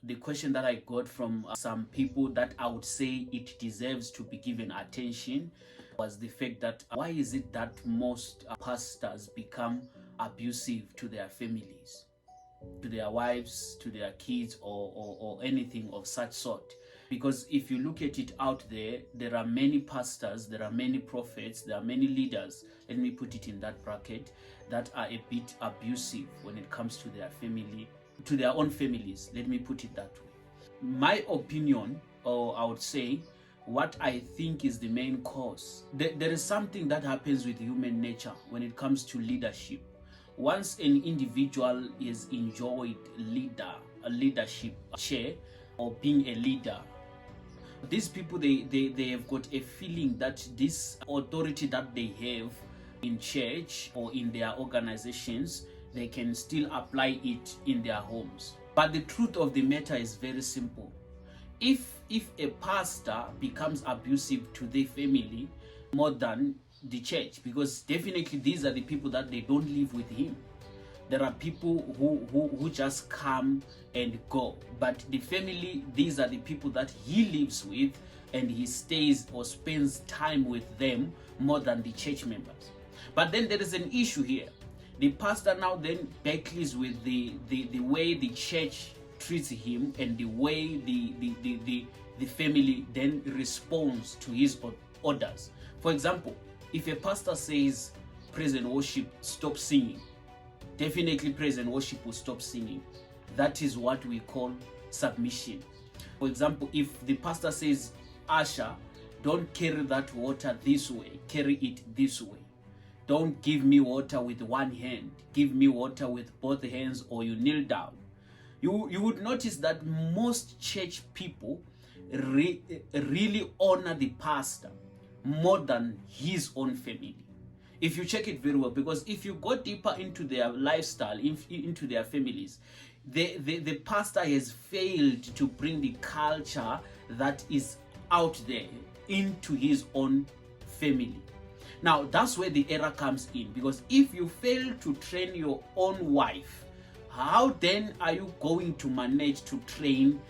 the question that I got from some people that I would say it deserves to be given attention was the fact that why is it that most pastors become abusive to their families, to their wives, to their kids, or anything of such sort? Because if you look at it out there, there are many pastors, there are many prophets, there are many leaders, let me put it in that bracket, that are a bit abusive when it comes to their family, to their own families, let me put it that way. My opinion, or I would say, what I think is the main cause, there is something that happens with human nature when it comes to leadership. Once an individual is enjoyed a leadership chair, or being a leader, these people, they have got a feeling that this authority that they have in church or in their organizations, they can still apply it in their homes. But the truth of the matter is very simple. If a pastor becomes abusive to their family more than the church, because definitely these are the people that they don't live with him. There are people who just come and go, but the family, these are the people that he lives with, and he stays or spends time with them more than the church members. But then there is an issue here. The pastor now then battles with the way the church treats him, and the way the family then responds to his orders. For example, if a pastor says praise and worship, stop singing, definitely praise and worship will stop singing. That is what we call submission. For example, if the pastor says, usher, don't carry that water this way, carry it this way. Don't give me water with one hand, give me water with both hands, or you kneel down. You would notice that most church people really honor the pastor more than his own family. If you check it very well, because if you go deeper into their lifestyle, into their families, the pastor has failed to bring the culture that is out there into his own family. Now, that's where the error comes in, because if you fail to train your own wife, how then are you going to manage to train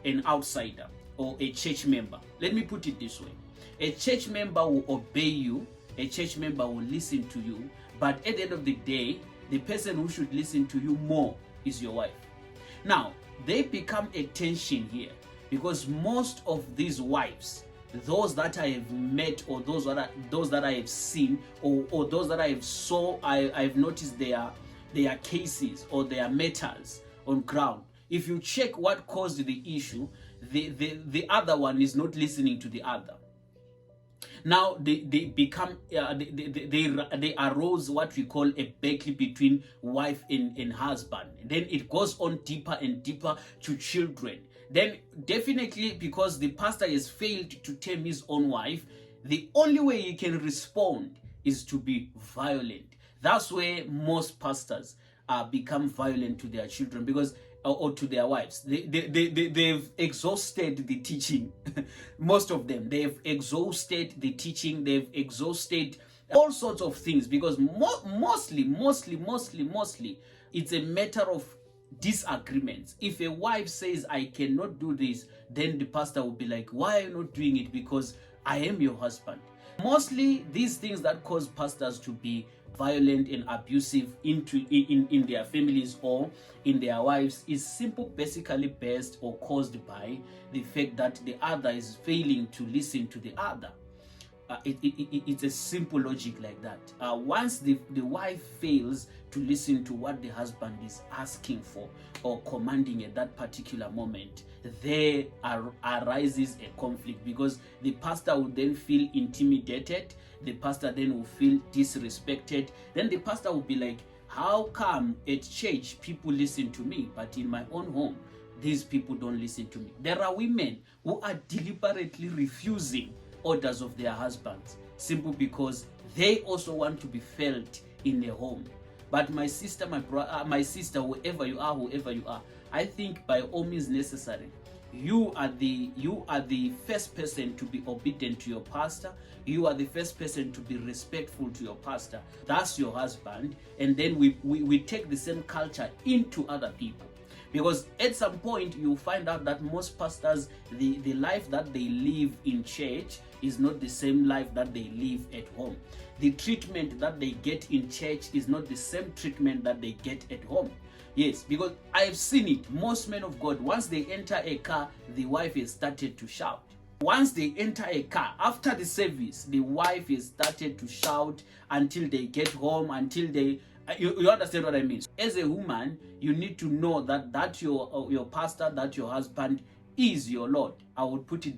an outsider or a church member? Let me put it this way. A church member will obey you, a church member will listen to you, but at the end of the day, the person who should listen to you more is your wife. Now, they become a tension here, because most of these wives, those that I have met, or those that I have seen, or those that I've noticed their cases or their matters on ground. If you check what caused the issue, the other one is not listening to the other. Now they become they arose what we call a battle between wife and husband. Then it goes on deeper and deeper to children. Then definitely, because the pastor has failed to tame his own wife, the only way he can respond is to be violent. That's where most pastors become violent to their children, because or to their wives. They've exhausted the teaching. Most of them, they've exhausted the teaching. They've exhausted all sorts of things, because mostly, it's a matter of disagreements. If a wife says, I cannot do this, then the pastor will be like, why are you not doing it? Because I am your husband. Mostly these things that cause pastors to be violent and abusive in their families or in their wives is basically based or caused by the fact that the other is failing to listen to the other. It's a simple logic like that. Once the wife fails to listen to what the husband is asking for or commanding at that particular moment, there arises a conflict, because the pastor will then feel intimidated, the pastor then will feel disrespected. Then the pastor will be like, how come at church people listen to me, but in my own home these people don't listen to me? There are women who are deliberately refusing orders of their husbands, simply because they also want to be felt in their home. But my sister, my sister, whoever you are, I think by all means necessary, you are the first person to be obedient to your pastor. You are the first person to be respectful to your pastor. That's your husband. And then we take the same culture into other people. Because at some point you find out that most pastors, the life that they live in church is not the same life that they live at home. The treatment that they get in church is not the same treatment that they get at home. Yes, because I've seen it. Most men of God, once they enter a car, the wife has started to shout. Once they enter a car, after the service, the wife has started to shout until they get home, until they... You understand what I mean? As a woman, you need to know that your pastor, that your husband is your Lord. I would put it